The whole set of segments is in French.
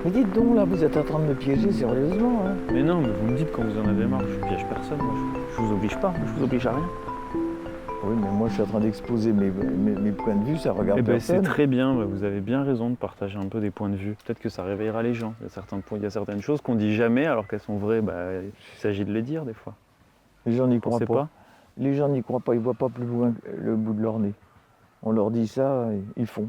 Mais dites donc, là, vous êtes en train de me piéger sérieusement, hein. Mais non, mais vous me dites quand vous en avez marre, je piège personne, moi je vous oblige pas, je vous oblige à rien. Oui, mais moi, je suis en train d'exposer mes points de vue, ça regarde Eh ben c'est personne. très bien, vous avez bien raison de partager un peu des points de vue. Peut-être que ça réveillera les gens. Il y a certaines choses qu'on dit jamais alors qu'elles sont vraies, il s'agit de les dire des fois. Les gens n'y On croient sait pas. pas. Les gens n'y croient pas, ils voient pas plus loin que le bout de leur nez. On leur dit ça, ils font.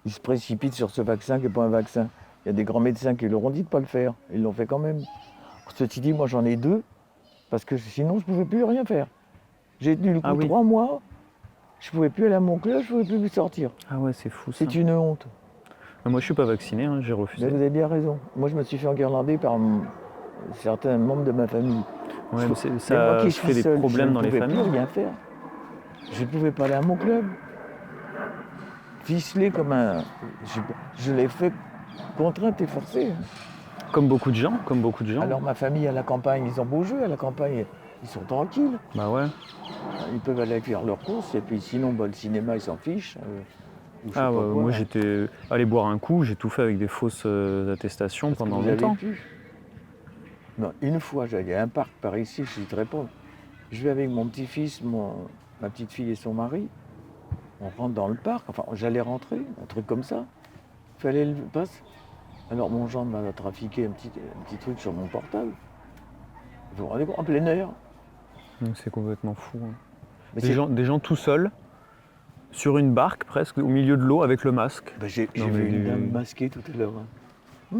Ils se précipitent sur ce vaccin qui n'est pas un vaccin. Il y a des grands médecins qui leur ont dit de ne pas le faire. Ils l'ont fait quand même. Ceci dit, moi j'en ai 2, parce que sinon je ne pouvais plus rien faire. J'ai tenu le coup Ah oui. 3 mois, je ne pouvais plus aller à mon club, je ne pouvais plus sortir. Ah ouais, c'est fou ça. C'est une honte. Moi je suis pas vacciné, hein, j'ai refusé. Mais vous avez bien raison. Moi je me suis fait enguirlander par certains membres de ma famille. Ouais, mais Mais moi ça qui fait suis des seul, problèmes dans les je ne familles. pouvais plus rien faire. Je ne pouvais pas aller à mon club. Ficelé comme un... Je l'ai fait contrainte et forcée. Comme beaucoup de gens, Alors ma famille à la campagne, ils ont beau jeu, à la campagne, ils sont tranquilles. Bah ouais. Ils peuvent aller faire leurs courses et puis sinon le cinéma ils s'en fichent. Ou je sais Ah pas ouais, quoi, moi hein. j'étais allé boire un coup, j'ai tout fait avec des fausses attestations Parce que pendant vous avez longtemps. pu. Non, une fois, il y a un parc par ici, je ne citerai pas. Je vais avec mon petit-fils, ma petite fille et son mari. On rentre dans le parc, enfin j'allais rentrer, un truc comme ça. Il fallait le passe. Alors mon gendre m'a trafiqué un petit truc sur mon portable. Vous vous rendez compte, en plein air. Donc c'est complètement fou. Hein. Mais Des gens tout seuls, sur une barque presque, au milieu de l'eau avec le masque. Ben, j'ai Non, vu mais une dame masquée tout à l'heure. Hein.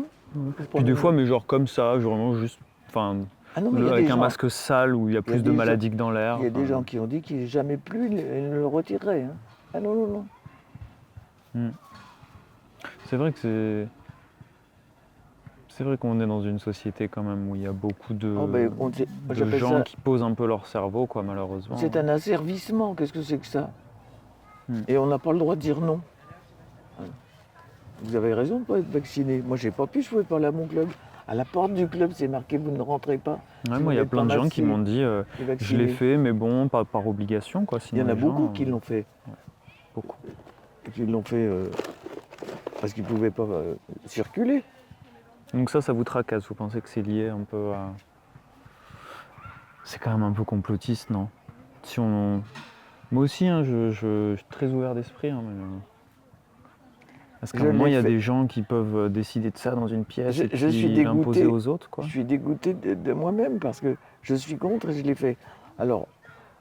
Puis des fois, mais genre comme ça, vraiment juste. Enfin, Ah non, mais il y a avec des un gens, masque sale où il y a plus de des gens- maladies que dans l'air. il y a des gens qui ont dit qu'ils jamais plus ils ne le retireraient. Hein. Ah non, non, non. C'est vrai que c'est vrai qu'on est dans une société quand même où il y a beaucoup de, Oh, ben, de j'appelle gens ça, qui posent un peu leur cerveau, quoi, malheureusement. c'est un asservissement, qu'est-ce que c'est que ça? Hmm. Et on n'a pas le droit de dire non. Vous avez raison de ne pas être vacciné. Moi, j'ai pas pu, je pouvais pas aller à mon club. À la porte du club, c'est marqué vous ne rentrez pas. Ouais, Si moi, vous il y a n'êtes plein pas de gens qui masqué m'ont dit et je vacciné. l'ai fait, mais bon, pas par obligation, quoi. Il y Sinon, en a les beaucoup gens, qui l'ont fait. beaucoup. Et qui l'ont fait parce qu'ils ne pouvaient pas circuler. Donc ça vous tracasse. Vous pensez que c'est lié un peu à. C'est quand même un peu complotiste, non? Si on. Moi aussi, hein, je suis très ouvert d'esprit. Hein, parce qu'à un Je moment, il y l'ai a fait. des gens qui peuvent décider de ça dans une pièce Je et suis puis l'imposer dégoûté. aux autres, quoi. Je suis dégoûté de moi-même parce que je suis contre et je l'ai fait. Alors,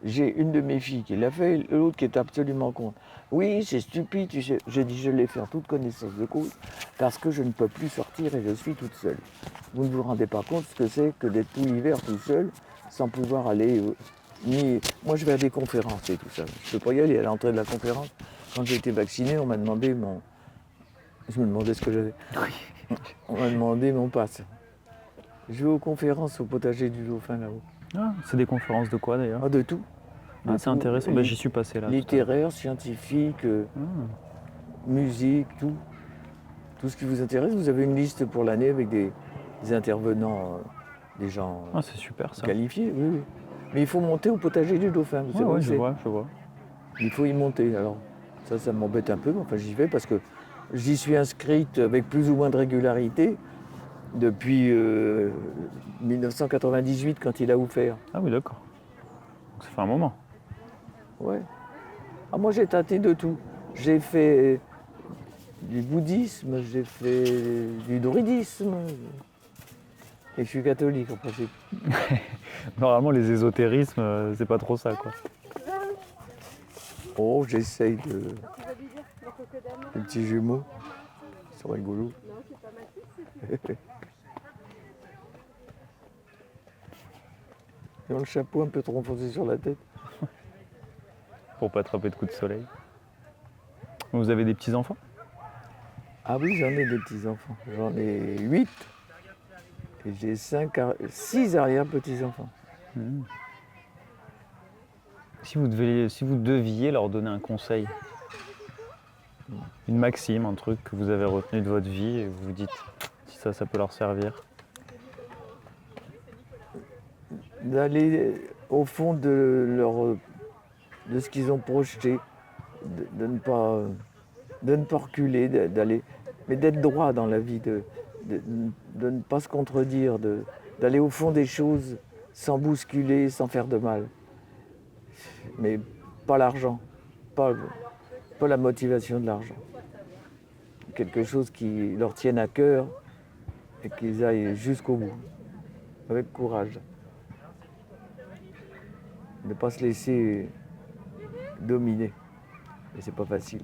j'ai une de mes filles qui l'a fait, l'autre qui est absolument contre. Oui, c'est stupide, tu sais. J'ai dit, je l'ai fait en toute connaissance de cause parce que je ne peux plus sortir et je suis toute seule. Vous ne vous rendez pas compte ce que c'est que d'être tout l'hiver tout seul sans pouvoir aller. Moi, je vais à des conférences et tout ça. Je ne peux pas y aller à l'entrée de la conférence. Quand j'ai été vacciné, on m'a demandé mon. Je me demandais ce que j'avais. On m'a demandé mon passe. Je vais aux conférences au potager du Dauphin là-haut. Ah, c'est des conférences de quoi d'ailleurs? Ah, de tout. De Ah, c'est tout. intéressant. J'y suis passé là. Littéraire, scientifique, musique, tout. Tout ce qui vous intéresse. Vous avez une liste pour l'année avec des intervenants, des gens Ah, c'est super ça. qualifiés. Oui, oui. Mais il faut monter au potager du Dauphin. Vous savez où Ouais, je c'est? vois. Il faut y monter. Alors, ça m'embête un peu. Mais enfin, j'y vais parce que j'y suis inscrite avec plus ou moins de régularité depuis 1998 quand il a ouvert. Ah oui, d'accord. Donc ça fait un moment. Ouais. Ah, moi j'ai tâté de tout. J'ai fait du bouddhisme, j'ai fait du druidisme. Et je suis catholique en principe. Normalement, les ésotérismes, c'est pas trop ça, quoi. Oh, j'essaye de. Les petits jumeaux. Ils sont rigolos. Ils ont le chapeau un peu trop enfoncé sur la tête. Pour pas attraper de coups de soleil. Vous avez des petits-enfants? Ah oui, j'en ai des petits-enfants. J'en ai 8. Et j'ai 6 arrière-petits-enfants. Si vous deviez leur donner un conseil, une maxime, un truc que vous avez retenu de votre vie et vous vous dites si ça peut leur servir. D'aller au fond de ce qu'ils ont projeté, de ne pas reculer, d'aller. mais d'être droit dans la vie, de ne pas se contredire, d'aller au fond des choses sans bousculer, sans faire de mal. Mais pas l'argent, pas, pas la motivation de l'argent. Quelque chose qui leur tienne à cœur et qu'ils aillent jusqu'au bout, avec courage. Ne pas se laisser dominer. Et c'est pas facile.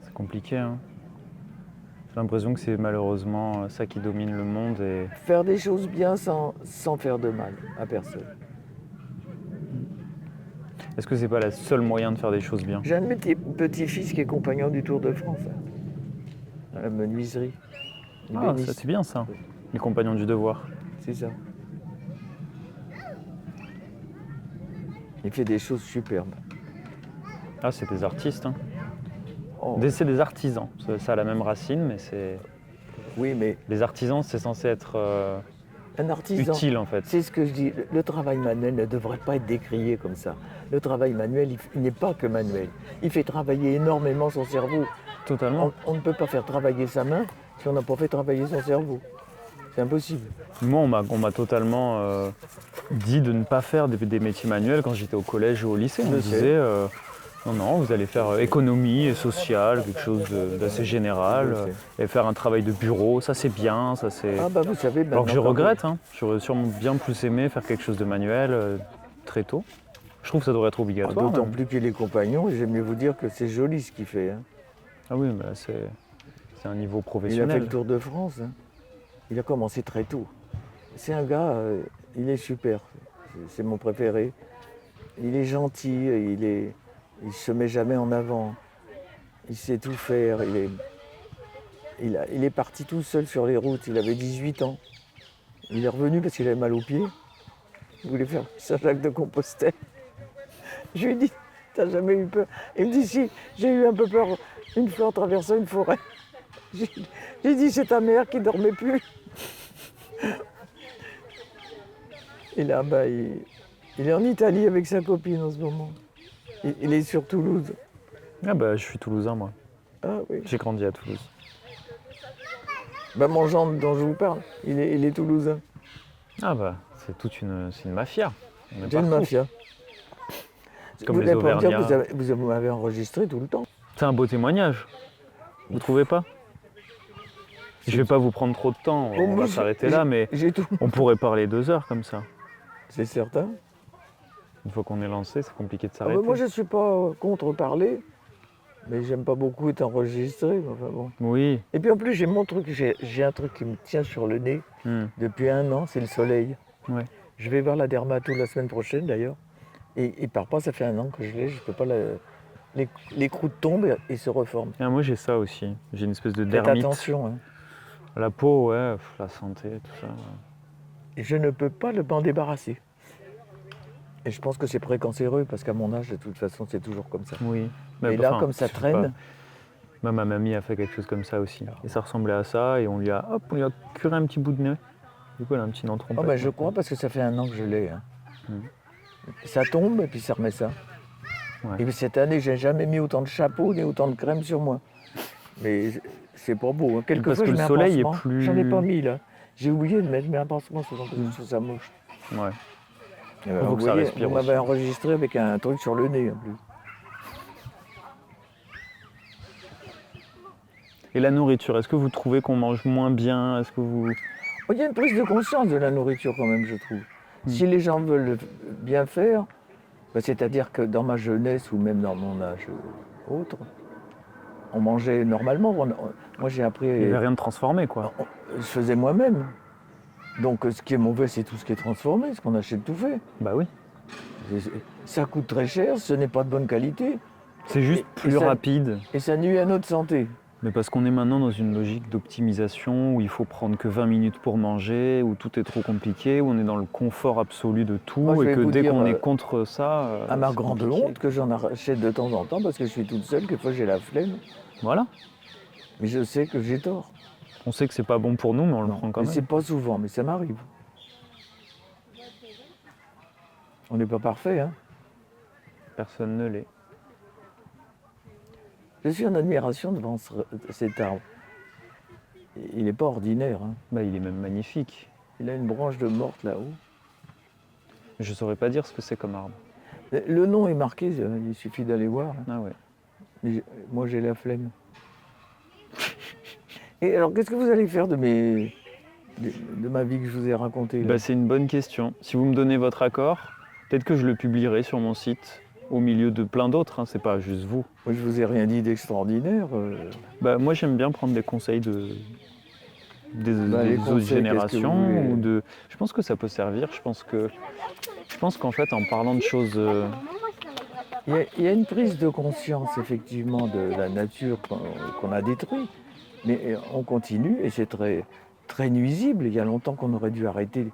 C'est compliqué, hein. J'ai l'impression que c'est malheureusement ça qui domine le monde et Faire des choses bien sans faire de mal à personne. est-ce que c'est pas le seul moyen de faire des choses bien? J'ai un de mes petits-fils qui est compagnon du Tour de France, à la menuiserie. Il Ah, bénisse. ça c'est bien ça. Les compagnons du devoir. C'est ça. Il fait des choses superbes. Ah, c'est des artistes, hein. Oh, C'est des artisans. Ça a la même racine, mais c'est... oui, mais Les artisans, c'est censé être un artisan, utile en fait. c'est ce que je dis, le travail manuel ne devrait pas être décrié comme ça. Le travail manuel, il n'est pas que manuel. Il fait travailler énormément son cerveau. Totalement. On ne peut pas faire travailler sa main si on n'a pas fait travailler son cerveau. C'est impossible. Moi, on m'a totalement dit de ne pas faire des métiers manuels quand j'étais au collège ou au lycée. On me Je sais. disait non, vous allez faire économie et social, quelque chose d'assez général, Je sais. et faire un travail de bureau, ça c'est bien, ça c'est... Ah bah vous savez, Alors que je maintenant, regrette, hein. J'aurais sûrement bien plus aimé faire quelque chose de manuel très tôt. Je trouve que ça devrait être obligatoire. d'autant même. plus qu'il est compagnon, j'aime mieux vous dire que c'est joli ce qu'il fait. Hein. Ah oui, mais là c'est un niveau Il a fait professionnel. le Tour de France. Hein. Il a commencé très tôt. C'est un gars, il est super. C'est mon préféré. Il est gentil, il se met jamais en avant. Il sait tout faire. Il est parti tout seul sur les routes. Il avait 18 ans. Il est revenu parce qu'il avait mal aux pieds. Il voulait faire Saint-Jacques de Compostelle. Je lui ai dit, t'as jamais eu peur? Il me dit, si, j'ai eu un peu peur une fois en traversant une forêt. J'ai dit, c'est ta mère qui dormait plus. Et là, il est en Italie avec sa copine en ce moment. Il est sur Toulouse. Ah bah je suis toulousain moi. Ah oui. J'ai grandi à Toulouse. Bah, mon gendre dont je vous parle, il est toulousain. Ah bah c'est une mafia. On est J'ai une partout. mafia. Comme vous les n'allez pas me dire Auvergnats. que vous m'avez enregistré tout le temps. C'est un beau témoignage. Vous trouvez pas? Je vais pas vous prendre trop de temps, on moi, va s'arrêter là, mais J'ai tout. on pourrait parler 2 heures comme ça. C'est certain. Une fois qu'on est lancé, c'est compliqué de Ah s'arrêter. bah, moi, je ne suis pas contre parler, mais j'aime pas beaucoup être enregistré. Enfin, bon. Oui. Et puis en plus, j'ai mon truc, j'ai un truc qui me tient sur le nez depuis 1 an, c'est le soleil. Ouais. Je vais voir la dermato la semaine prochaine d'ailleurs. Et il part pas, ça fait 1 an que je l'ai, je peux pas les croûtes tombent et se reforment. Ah, moi j'ai ça aussi. J'ai une espèce de Faites dermite. attention. Hein. La peau, ouais, la santé, tout ça. Ouais. Et je ne peux pas m'en débarrasser. Et je pense que c'est précancéreux parce qu'à mon âge, de toute façon, c'est toujours comme ça. Oui. Et là, comme ça traîne, Ma mamie a fait quelque chose comme ça aussi. Et ça ressemblait à ça, et on lui a curé un petit bout de nez. Du coup, elle a un petit dent oh, bah, je crois parce que ça fait 1 an que je l'ai. Hein. Ça tombe et puis ça remet ça. Ouais. Et puis cette année, j'ai jamais mis autant de chapeaux ni autant de crème sur moi. Mais c'est pas beau. Hein. Quelquefois, parce que je le mets un soleil est pansement. plus- J'en ai pas mis là. J'ai oublié de mettre un pansement souvent parce que je trouve ça moche. Ouais. Vous que ça voyez, respire vous m'avez aussi. enregistré avec un truc sur le nez en plus. Et la nourriture, est-ce que vous trouvez qu'on mange moins bien? Est-ce que vous... Oh, il y a une prise de conscience de la nourriture quand même, je trouve. Si les gens veulent bien faire, bah, c'est-à-dire que dans ma jeunesse ou même dans mon âge autre, on mangeait normalement. Moi j'ai appris. Il n'y avait rien de transformé, quoi. Je faisais moi-même. Donc ce qui est mauvais, c'est tout ce qui est transformé, ce qu'on achète tout fait. Bah oui. Ça coûte très cher, ce n'est pas de bonne qualité C'est juste Et plus ça- rapide. et ça nuit à notre santé. Mais parce qu'on est maintenant dans une logique d'optimisation où il faut prendre que 20 minutes pour manger, où tout est trop compliqué, où on est dans le confort absolu de tout, Moi, je et vais que vous dès dire, qu'on est contre ça... À ma c'est grande compliqué. honte que j'en achète de temps en temps parce que je suis toute seule, quelquefois j'ai la flemme. Voilà. Mais je sais que j'ai tort. On sait que c'est pas bon pour nous, mais on le prend quand Mais même. c'est pas souvent, mais ça m'arrive. On n'est pas parfait, hein. Personne ne l'est. Je suis en admiration devant cet arbre. il n'est pas ordinaire. Hein. Bah, il est même magnifique. Il a une branche de morte là-haut. Je saurais pas dire ce que c'est comme arbre. Le nom est marqué, il suffit d'aller voir. Hein. Ah ouais. Moi, j'ai la flemme. Et alors, qu'est-ce que vous allez faire de ma vie que je vous ai racontée là? Bah, c'est une bonne question. Si vous me donnez votre accord, peut-être que je le publierai sur mon site, au milieu de plein d'autres, hein. C'est pas juste vous. Moi, je vous ai rien dit d'extraordinaire. Bah, moi, j'aime bien prendre des conseils des les autres conseils, qu'est-ce que générations. vous voulez Je pense que ça peut servir. Je pense qu'en fait, en parlant de choses... Il y a une prise de conscience, effectivement, de la nature qu'on a détruite. Mais on continue et c'est très, très nuisible. Il y a longtemps qu'on aurait dû arrêter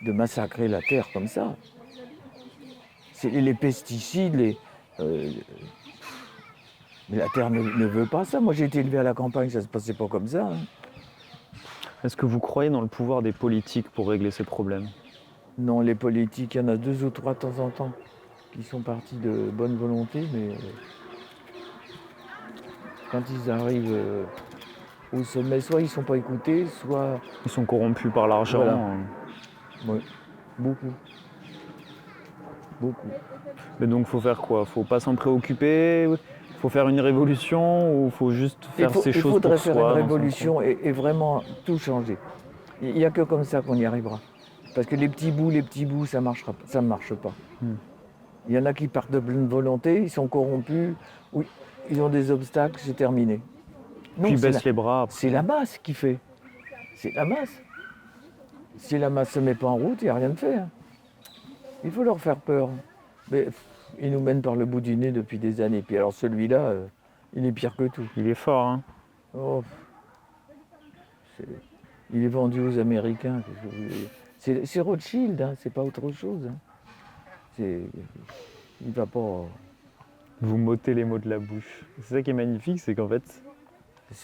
de massacrer la terre comme ça. C'est les pesticides, mais la terre ne veut pas ça. Moi, j'ai été élevé à la campagne, ça ne se passait pas comme ça. Hein. Est-ce que vous croyez dans le pouvoir des politiques pour régler ces problèmes? Non, les politiques, il y en a 2 ou 3 de temps en temps qui sont partis de bonne volonté, mais quand ils arrivent au sommet, soit ils ne sont pas écoutés, soit... Ils sont corrompus par l'argent. Voilà. Hein. Oui, beaucoup. Beaucoup. Mais donc, faut faire quoi? Faut pas s'en préoccuper? Faut faire une révolution ou faut juste faire ces choses pour soi? Il faudrait faire une dans son révolution coin et vraiment tout changer. Il n'y a que comme ça qu'on y arrivera. Parce que les petits bouts, ça ne marche pas. Il y en a qui partent de bonne volonté, ils sont corrompus, oui, ils ont des obstacles, c'est terminé. Non, Puis ils baissent les bras. Après. C'est la masse qui fait. C'est la masse. Si la masse ne se met pas en route, il n'y a rien de fait. Hein. Il faut leur faire peur. Mais ils nous mènent par le bout du nez depuis des années. Puis alors celui-là, il est pire que tout. Il est fort, hein. Oh, il est vendu aux Américains. C'est Rothschild, hein, c'est pas autre chose. Hein. Il va pas... Vous m'ôtez les mots de la bouche. C'est ça qui est magnifique, c'est qu'en fait,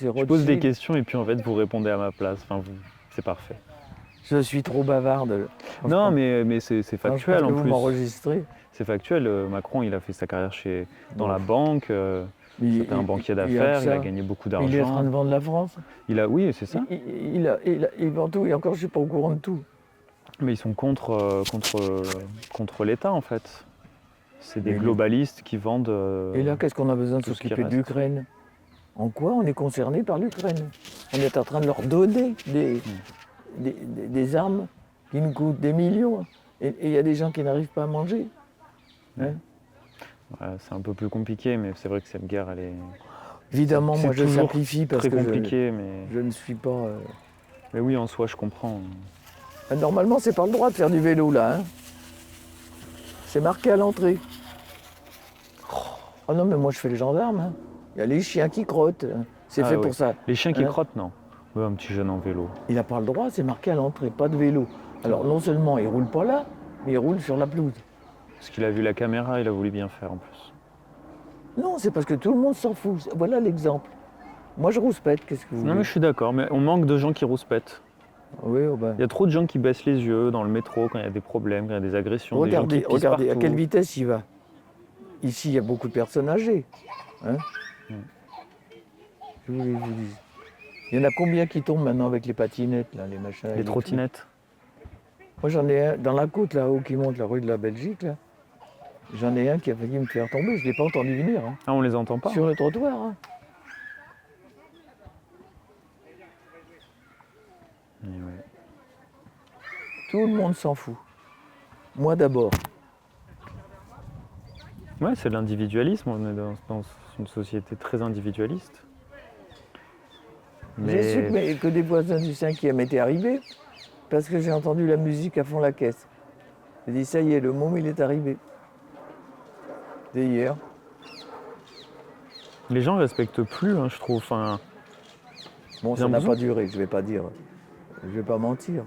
je pose des questions et puis en fait, vous répondez à ma place. Enfin, c'est parfait. Je suis trop bavarde. Non, mais c'est factuel en vous plus. M'enregistrez. C'est factuel. Macron, il a fait sa carrière dans la banque. C'était un banquier d'affaires. Il a gagné beaucoup d'argent. Il est en train de vendre la France. Oui, c'est ça. Il vend tout et encore, je ne suis pas au courant de tout. Mais ils sont contre l'État en fait. C'est des globalistes qui vendent. Et là, qu'est-ce qu'on a besoin de s'occuper de l'Ukraine? En quoi on est concerné par l'Ukraine? On est en train de leur donner des armes qui nous coûtent des millions. Et il y a des gens qui n'arrivent pas à manger. Hein? Ouais, c'est un peu plus compliqué, mais c'est vrai que cette guerre, elle est. Évidemment, moi je simplifie parce très que compliqué, je ne suis pas. Mais oui, en soi, je comprends. Normalement, c'est pas le droit de faire du vélo là. Hein. C'est marqué à l'entrée. Oh non, mais moi je fais les gendarmes. Hein. Il y a les chiens qui crottent. C'est fait pour ça. Les chiens qui crottent, non. Ouais, un petit jeune en vélo. Il n'a pas le droit, c'est marqué à l'entrée, pas de vélo. Alors non seulement il roule pas là, mais il roule sur la pelouse. Parce qu'il a vu la caméra, il a voulu bien faire en plus. Non, c'est parce que tout le monde s'en fout. Voilà l'exemple. Moi je rouspète, qu'est-ce que vous voulez? Non mais je suis d'accord, mais on manque de gens qui rouspètent. Oui, oh ben. Il y a trop de gens qui baissent les yeux dans le métro quand il y a des problèmes, quand il y a des agressions. Regardez, des gens qui pissent à partout. quelle vitesse il va. Ici, il y a beaucoup de personnes âgées. Hein? Je voulais que je vous dise. Il y en a combien qui tombent maintenant avec les patinettes, là, les machins? Les trottinettes. Moi, j'en ai un dans la côte, là-haut, qui monte la rue de la Belgique, là. J'en ai un qui a failli me faire tomber, je ne l'ai pas entendu venir. Hein. Ah, on les entend pas? Sur le trottoir. Hein. Ouais. Tout le monde s'en fout. Moi d'abord. Ouais, c'est de l'individualisme, on est dans une société très individualiste. J'ai su que des voisins du 5e étaient arrivés parce que j'ai entendu la musique à fond la caisse. J'ai dit, ça y est, le môme, il est arrivé. Dès hier. Les gens ne respectent plus, hein, je trouve. Enfin, bon, ça n'a pas duré, je vais pas dire. Je vais pas mentir.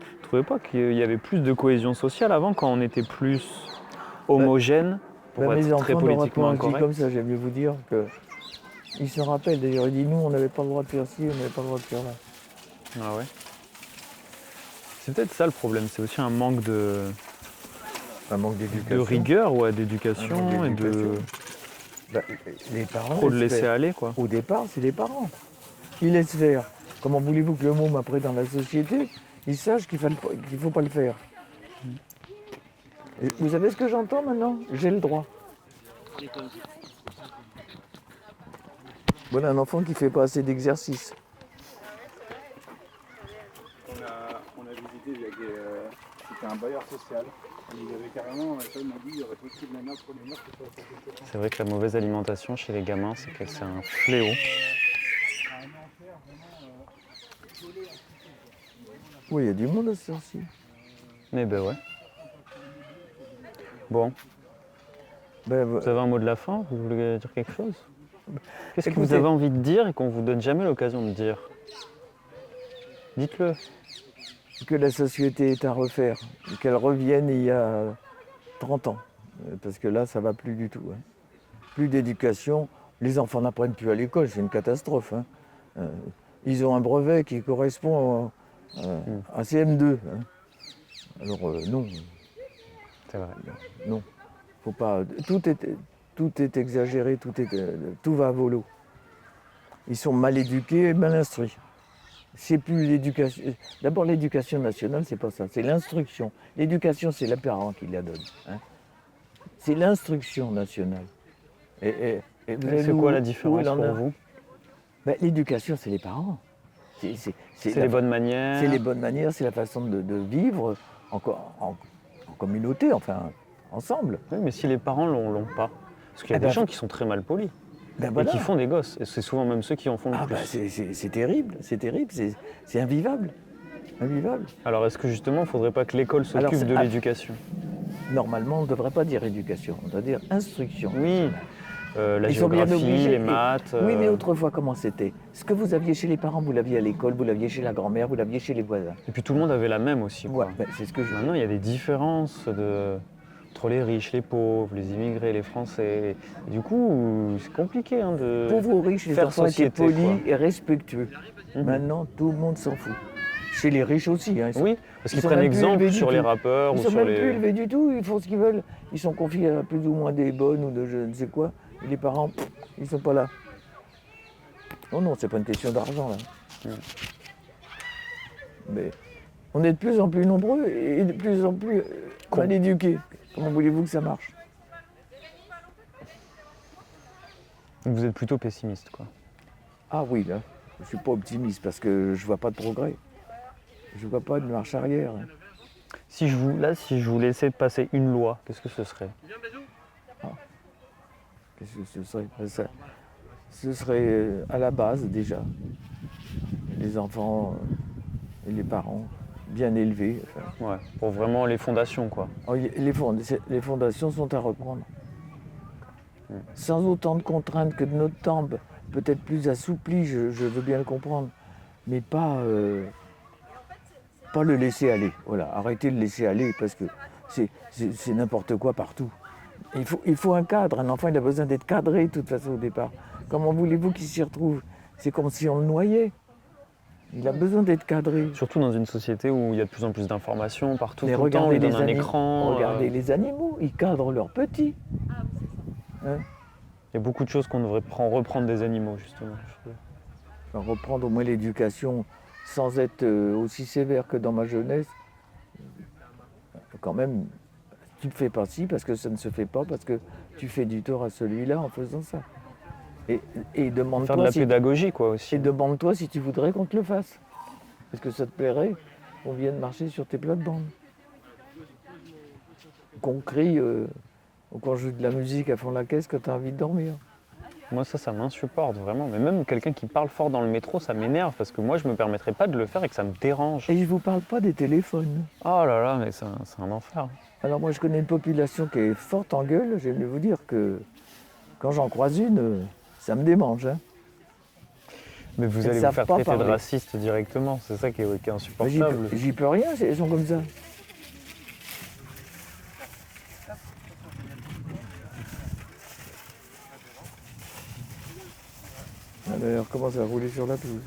Vous trouvez pas qu'il y avait plus de cohésion sociale avant, quand on était plus homogène, pour être très politiquement correct? Je dis comme ça, j'aime mieux vous dire que... Il se rappelle d'ailleurs, il dit, nous, on n'avait pas le droit de faire ci, on n'avait pas le droit de faire là. Ah ouais. C'est peut-être ça le problème, c'est aussi un manque d'éducation. De rigueur, ouais, d'éducation et de... les parents trop de laisser aller, quoi. Au départ, c'est les parents. Ils laissent faire. Comment voulez-vous que le môme, après, dans la société, il sache qu'il ne faut pas le faire? Et vous savez ce que j'entends maintenant? J'ai le droit. Voilà un enfant qui ne fait pas assez d'exercice. On a visité, c'était un bailleur social. Il avait carrément, ça m'a dit, il y aurait possible maintenant pour les mères qui soient à C'est vrai que la mauvaise alimentation chez les gamins, c'est un fléau. Oui, il y a du monde à ce aussi. Mais ben ouais. Bon, Ben, vous avez un mot de la fin? Vous voulez dire quelque chose? Qu'est-ce que vous écoutez, avez envie de dire et qu'on vous donne jamais l'occasion de dire? Dites-le. que la société est à refaire, qu'elle revienne il y a 30 ans. Parce que là, ça ne va plus du tout. Hein. Plus d'éducation, les enfants n'apprennent plus à l'école, c'est une catastrophe. Hein. Ils ont un brevet qui correspond à CM2. Hein. Alors non, C'est vrai. non, faut pas. Tout est exagéré, tout va à volo. Ils sont mal éduqués et mal instruits. C'est plus l'éducation. D'abord, l'éducation nationale, c'est pas ça, c'est l'instruction. L'éducation, c'est les parents qui la donnent. Hein. C'est l'instruction nationale. Et C'est quoi la différence pour vous? Ben, l'éducation, c'est les parents. C'est les bonnes manières. C'est les bonnes manières, c'est la façon de vivre en communauté, enfin, ensemble. Oui, mais si les parents l'ont pas. Parce qu'il y a des gens qui sont très mal polis. Ben voilà. Et qui font des gosses. Et c'est souvent même ceux qui en font le Ah plus. ben c'est terrible, c'est invivable. Invivable. Alors est-ce que justement, il ne faudrait pas que l'école s'occupe de l'éducation? Normalement, on ne devrait pas dire éducation, on doit dire instruction. Oui, la Ils sont bien géographie, obligés. les maths. Oui, mais autrefois, comment c'était? Ce que vous aviez chez les parents, vous l'aviez à l'école, vous l'aviez chez la grand-mère, vous l'aviez chez les voisins. Et puis tout le monde avait la même aussi. Quoi. Ouais, ben, c'est ce que je... Maintenant, il y a des différences entre les riches, les pauvres, les immigrés, les Français. Et du coup, c'est compliqué hein, de Pauvres ou riches, les faire enfants étaient société. polis et respectueux. Mhm. Maintenant, tout le monde s'en fout. Chez les riches aussi. Hein, Oui, parce qu'ils sont prennent même plus exemple élevés du sur les tout. rappeurs Ils ou sont sur même plus les... élevés du tout, ils font ce qu'ils veulent. Ils sont confiés à plus ou moins des bonnes ou de je ne sais quoi. Et les parents, ils sont pas là. Non, non, c'est pas une question d'argent là. Mm. Mais on est de plus en plus nombreux et de plus en plus mal éduqués. Comment voulez-vous que ça marche? Vous êtes plutôt pessimiste, quoi. Ah oui, là, je suis pas optimiste parce que je vois pas de progrès. Je vois pas de marche arrière. Hein. Si je vous laissais passer une loi, qu'est-ce que ce serait? Qu'est-ce que ce serait? Ce serait à la base déjà. Les enfants et les parents bien élevés. Enfin. Ouais, pour vraiment les fondations, quoi. Oh, les fondations sont à reprendre. Sans autant de contraintes que de notre temps, peut-être plus assouplies, je veux bien le comprendre, mais pas le laisser aller. Voilà, arrêtez de le laisser aller parce que c'est n'importe quoi partout. Il faut un cadre. Un enfant, il a besoin d'être cadré de toute façon au départ. Comment voulez-vous qu'il s'y retrouve? C'est comme si on le noyait. Il a besoin d'être cadré. Surtout dans une société où il y a de plus en plus d'informations partout, Mais tout le temps, regardez ils donnent un écran. Regardez les animaux, ils cadrent leurs petits. Hein? Il y a beaucoup de choses qu'on devrait reprendre des animaux, justement. Enfin, reprendre au moins l'éducation sans être aussi sévère que dans ma jeunesse. Quand même, tu ne fais pas ci parce que ça ne se fait pas, parce que tu fais du tort à celui-là en faisant ça. Et demande-toi Faire de la pédagogie, quoi, aussi. Et demande-toi si tu voudrais qu'on te le fasse. Est-ce que ça te plairait qu'on vienne marcher sur tes plates-bandes? Qu'on crie ou qu'on joue de la musique à fond la caisse quand tu as envie de dormir. Moi, ça m'insupporte, vraiment. Mais même quelqu'un qui parle fort dans le métro, ça m'énerve, parce que moi, je me permettrais pas de le faire et que ça me dérange. Et je ne vous parle pas des téléphones. Oh là là, mais c'est un enfer. Alors moi, je connais une population qui est forte en gueule. J'aime mieux vous dire que quand j'en croise une, ça me démange. Hein. Mais vous allez vous faire traiter de raciste directement, c'est ça qui est insupportable. J'y peux rien, elles sont comme ça. Alors, commence à rouler sur la pelouse.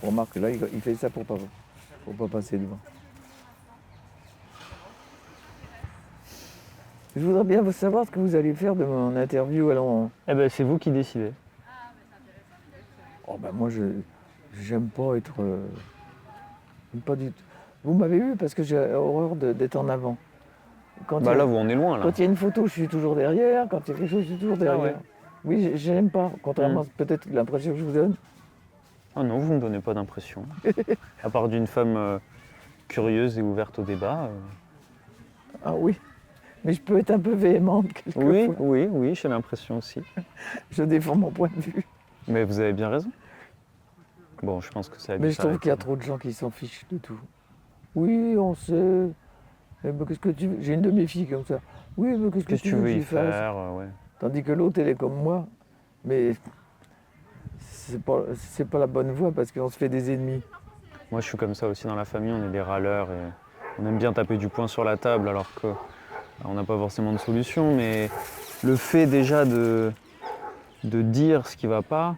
On remarque là, il fait ça pour pas passer devant. Je voudrais bien savoir ce que vous allez faire de mon interview. Alors, Eh ben, c'est vous qui décidez. oh ben moi, J'aime pas être... pas du tout. Vous m'avez vu parce que j'ai horreur d'être en avant. Quand Bah là, vous en êtes loin, là. quand il y a une photo, je suis toujours derrière. Quand il y a quelque chose, je suis toujours derrière. ouais. Oui, j'aime pas. Contrairement peut-être l'impression que je vous donne. Ah non, vous ne me donnez pas d'impression. À part d'une femme curieuse et ouverte au débat. Ah oui. Mais je peux être un peu véhémente quelquefois. Oui, j'ai l'impression aussi. Je défends mon point de vue. Mais vous avez bien raison. Bon, je pense que ça a dû Mais je trouve s'arrêter. qu'il y a trop de gens qui s'en fichent de tout. Oui, on sait. Eh ben, qu'est-ce que tu veux? J'ai une de mes filles comme ça. Oui, mais qu'est-ce que Qu'est-ce que tu tu veux veux que y j'y fasse? faire ouais. Tandis que l'autre, elle est comme moi. Mais c'est pas la bonne voie parce qu'on se fait des ennemis. Moi, je suis comme ça aussi dans la famille, on est des râleurs et on aime bien taper du poing sur la table alors que on n'a pas forcément de solution. Mais le fait déjà de dire ce qui va pas,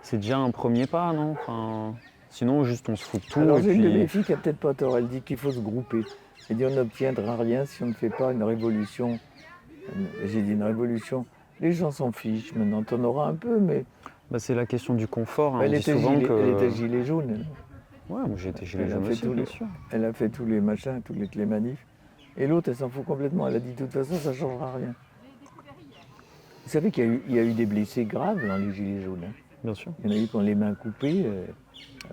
c'est déjà un premier pas, non enfin, sinon, juste on se fout de tout. Alors et j'ai une de mes puis... filles qui a peut-être pas tort. Elle dit qu'il faut se grouper. Elle dit on n'obtiendra rien si on ne fait pas une révolution. J'ai dit une révolution. Les gens s'en fichent. Maintenant, t'en auras un peu, mais Bah, c'est la question du confort. Hein. elle On dit était souvent gilet, que... elle était gilet jaune. Elle. Ouais, moi j'ai été gilet Elle a jaune fait aussi, tous bien les- sûr. Elle a fait tous les machins, toutes les manifs. Et l'autre, elle s'en fout complètement. Elle a dit de toute façon, ça ne changera rien. Vous savez qu'il y a eu des blessés graves dans les gilets jaunes. Hein. Bien sûr. Il y en a eu qui ont les mains coupées.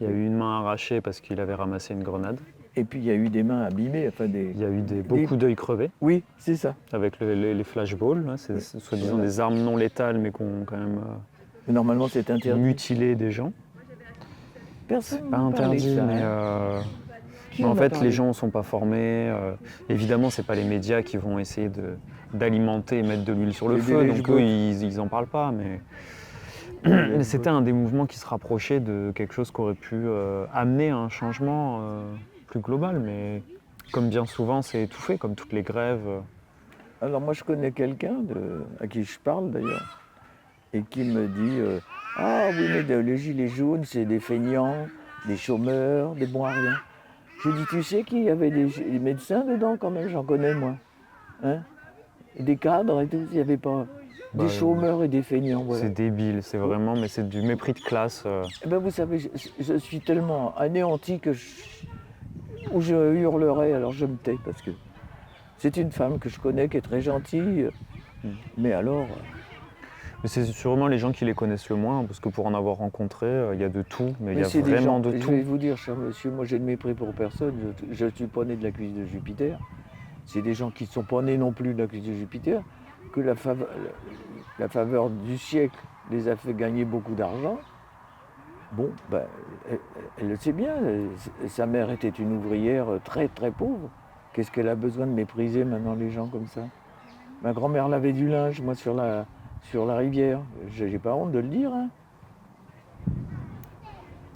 Il y a eu une main arrachée parce qu'il avait ramassé une grenade. Et puis il y a eu des mains abîmées. Enfin, Il y a eu beaucoup d'œils crevés Oui, c'est ça. avec les flashballs. Là. C'est soi-disant des armes non létales mais qui ont quand même Mais normalement, c'est interdit. mutilé des gens. Personne Pas n'a parlé de interdit, ça, mais hein. Qui en en a fait, parlé les gens ne sont pas formés. Évidemment, c'est pas les médias qui vont essayer d'alimenter et mettre de l'huile sur le Les feu, donc délèges-bottes. eux, ils en parlent pas. Mais c'était un des mouvements qui se rapprochait de quelque chose qui aurait pu amener à un changement plus global. Mais comme bien souvent, c'est étouffé, comme toutes les grèves. Alors moi, je connais quelqu'un à qui je parle d'ailleurs, et qui me dit ah oui, mais les gilets jaunes, c'est des feignants, des chômeurs, des bons à rien. Je dis, tu sais qu'il y avait des médecins dedans quand même, j'en connais moi. Hein? Et des cadres et tout, il n'y avait pas Bah, des chômeurs et des feignants. Voilà. C'est débile, c'est vraiment, mais c'est du mépris de classe. Eh ben, vous savez, je suis tellement anéanti où je hurlerais, alors je me tais parce que c'est une femme que je connais qui est très gentille, mais alors. Mais c'est sûrement les gens qui les connaissent le moins, parce que pour en avoir rencontré, il y a de tout, mais il y a c'est des vraiment gens, de je tout. vais vous dire, cher monsieur, moi j'ai de mépris pour personne, je ne suis pas né de la cuisse de Jupiter. C'est des gens qui ne sont pas nés non plus de la cuisse de Jupiter, que la faveur du siècle les a fait gagner beaucoup d'argent. Bon, ben, elle le sait bien, sa mère était une ouvrière très très pauvre. Qu'est-ce qu'elle a besoin de mépriser maintenant les gens comme ça? Ma grand-mère lavait du linge, moi sur la rivière. J'ai pas honte de le dire. Hein.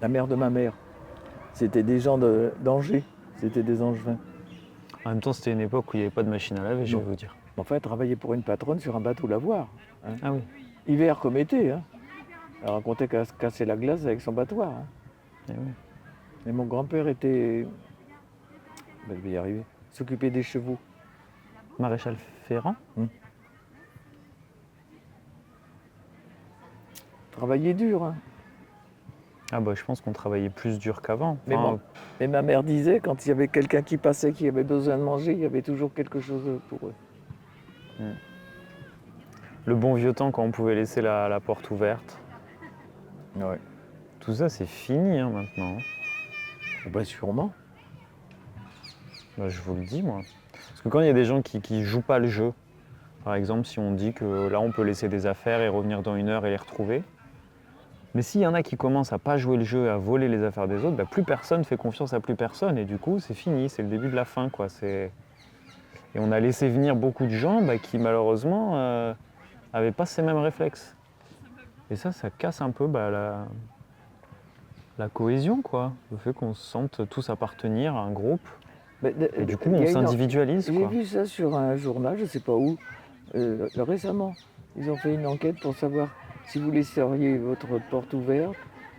La mère de ma mère, c'était des gens d'Angers, c'était des Angevins. En même temps, c'était une époque où il n'y avait pas de machine à laver, je vais vous dire. Enfin, elle travaillait pour une patronne sur un bateau lavoir. Hein. Ah oui. Hiver comme été. Hein. Elle racontait qu'elle se cassait la glace avec son battoir. Hein. Eh oui. Et mon grand-père était... Ben, je vais y arriver. S'occupait des chevaux. Maréchal Ferrand. Travaillait dur. Hein. Ah bah je pense qu'on travaillait plus dur qu'avant. Mais bon. Et ma mère disait, quand il y avait quelqu'un qui passait, qui avait besoin de manger, il y avait toujours quelque chose pour eux. Le bon vieux temps quand on pouvait laisser la porte ouverte. Ouais. Tout ça c'est fini hein, maintenant. Ben, sûrement. Bah, je vous le dis moi. Parce que quand il y a des gens qui jouent pas le jeu, par exemple si on dit que là on peut laisser des affaires et revenir dans 1 heure et les retrouver. Mais s'il y en a qui commencent à pas jouer le jeu, à voler les affaires des autres, bah, plus personne fait confiance à plus personne et du coup c'est fini, c'est le début de la fin quoi. Et on a laissé venir beaucoup de gens qui malheureusement n'avaient pas ces mêmes réflexes. Et ça casse un peu la cohésion quoi, le fait qu'on se sente tous appartenir à un groupe. Et du coup on s'individualise quoi. J'ai vu ça sur un journal, je sais pas où, récemment. Ils ont fait une enquête pour savoir si vous laisseriez votre porte ouverte,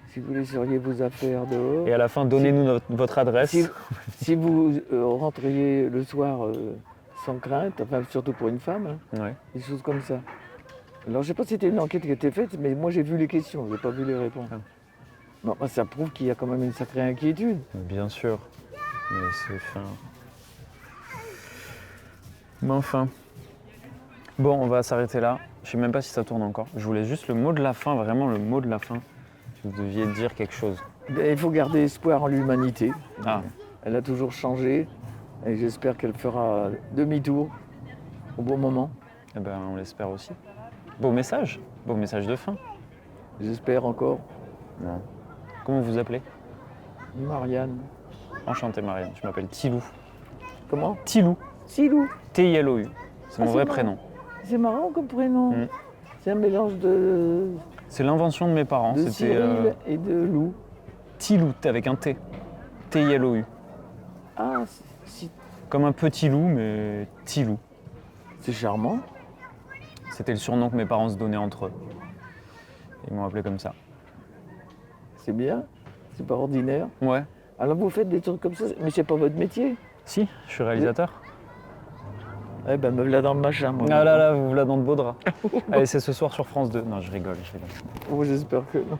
si vous laisseriez vos affaires dehors. Et à la fin, donnez-nous votre adresse. Si vous rentriez le soir sans crainte, enfin surtout pour une femme, hein, Ouais. des choses comme ça. Alors je sais pas si c'était une enquête qui a été faite, mais moi j'ai vu les questions, j'ai pas vu les réponses. Bon, ça prouve qu'il y a quand même une sacrée inquiétude. Bien sûr. Mais c'est fin. Mais enfin. Bon, on va s'arrêter là. Je sais même pas si ça tourne encore. Je voulais juste le mot de la fin, vraiment le mot de la fin. Vous deviez dire quelque chose. Il faut garder espoir en l'humanité. Ah, Elle a toujours changé et j'espère qu'elle fera demi-tour au bon moment. eh ben, on l'espère aussi. Beau message de fin. J'espère encore. Non. Comment vous appelez? Marianne. Enchanté Marianne, je m'appelle Tilou. Comment? Tilou, Silou. T-I-L-O-U. C'est mon Ah, vrai c'est prénom. C'est marrant comme prénom. Mm. C'est un mélange de C'est l'invention de mes parents. C'était Cyril et de Lou. Tilou, avec un T. T-I-L-O-U. Ah, c'est Comme un petit loup, mais Tilou. c'est charmant. C'était le surnom que mes parents se donnaient entre eux. Ils m'ont appelé comme ça. C'est bien. C'est pas ordinaire. Ouais. Alors vous faites des trucs comme ça, mais c'est pas votre métier. Si, je suis réalisateur. Eh ben me voilà dans le machin, moi. Ah là là, vous voilà dans de beaux draps. Allez, c'est ce soir sur France 2. Non, je rigole. Oh, j'espère que non.